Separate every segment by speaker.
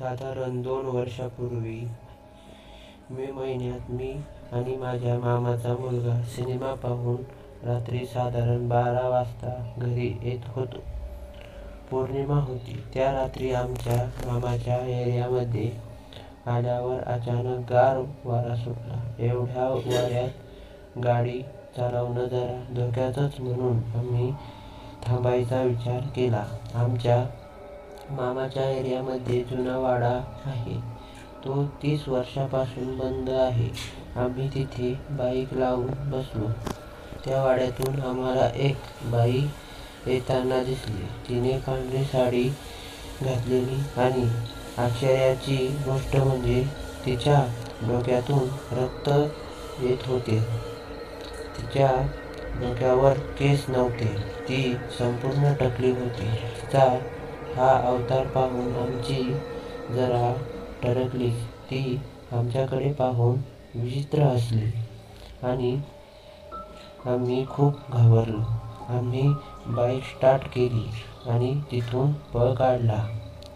Speaker 1: साधारण 2 वर्षांपूर्वी मे महिन्यात मी आणि माझ्या मामाचा मुलगा सिनेमा पाहून रात्री साधारण 12 वाजता घरी येत होतो. पौर्णिमा होती. त्या रात्री आमच्या मामाच्या एरियामध्ये आल्यावर अचानक गार वारा सुटला. एवढ्या वाऱ्यात गाडी चालवणं जरा धोक्याचंच म्हणून आम्ही थांबायचा विचार केला. आमच्या मामाच्या एरियामध्ये जुना वाडा आहे. तो 30 वर्षांपासून बंद आहे. आम्ही तिथे बाईक लावून बसलो. त्या वाड्यातून आम्हाला एक बाई येताना दिसली. तिने पांढरी साडी घातलेली आणि आश्चर्याची गोष्ट म्हणजे तिच्या डोक्यातून रक्त येत होते. तिच्या डोक्यावर केस नव्हते. ती संपूर्ण टकली होती. तिचा हा अवतार पाहून आमची जरा टरकलीच. ती आमच्याकडे पाहून विचित्र हसली आणि आम्ही खूप घाबरलो. आम्ही बाईक स्टार्ट केली आणि तिथून पळ काढला.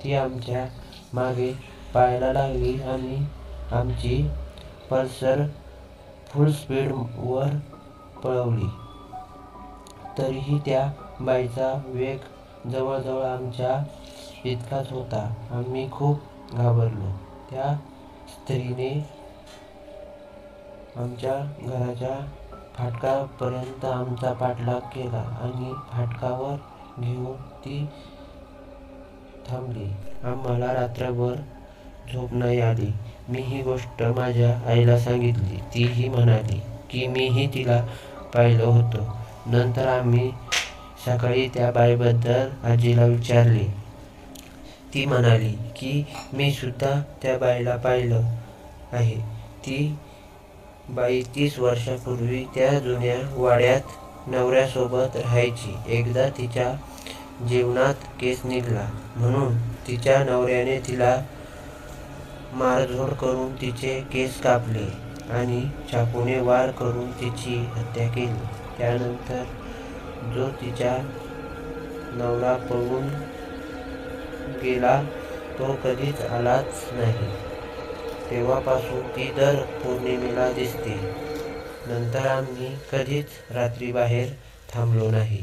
Speaker 1: ती आमच्या मागे पळायला लागली आणि आमची पल्सर फुल स्पीडवर पळवली. तरीही त्या बाईचा वेग जवळजवळ आमच्या इतकाच होता. आम्ही खूप घाबरलो. त्या स्त्रीने आमच्या घराच्या फाटकापर्यंत आमचा पाठलाग केला आणि फाटकावर घेऊन ती थांबली. आम्हाला रात्रभर झोप नाही आली. मी ही गोष्ट माझ्या आईला सांगितली. तीही म्हणाली की मीही तिला पाहिलं होतं. नंतर आम्ही सकाळी त्या बाईबद्दल आजीला विचारले. ती म्हणाली की मी सुद्धा त्या बाईला पाहिलं आहे. ती बाई 30 वर्षांपूर्वी त्या जुन्या वाड्यात नवऱ्यासोबत राहायची. एकदा तिच्या जीवनात केस निघाला म्हणून तिच्या नवऱ्याने तिला मारझोड करून तिचे केस कापले आणि चाकूने वार करून तिची हत्या केली. त्यानंतर जो तिचा नवरा पळून गेला तो कधीच आलाच नाही. तेव्हापासून ती दर पौर्णिमेला दिसते. नंतर आम्ही कधीच रात्री बाहेर थांबलो नाही.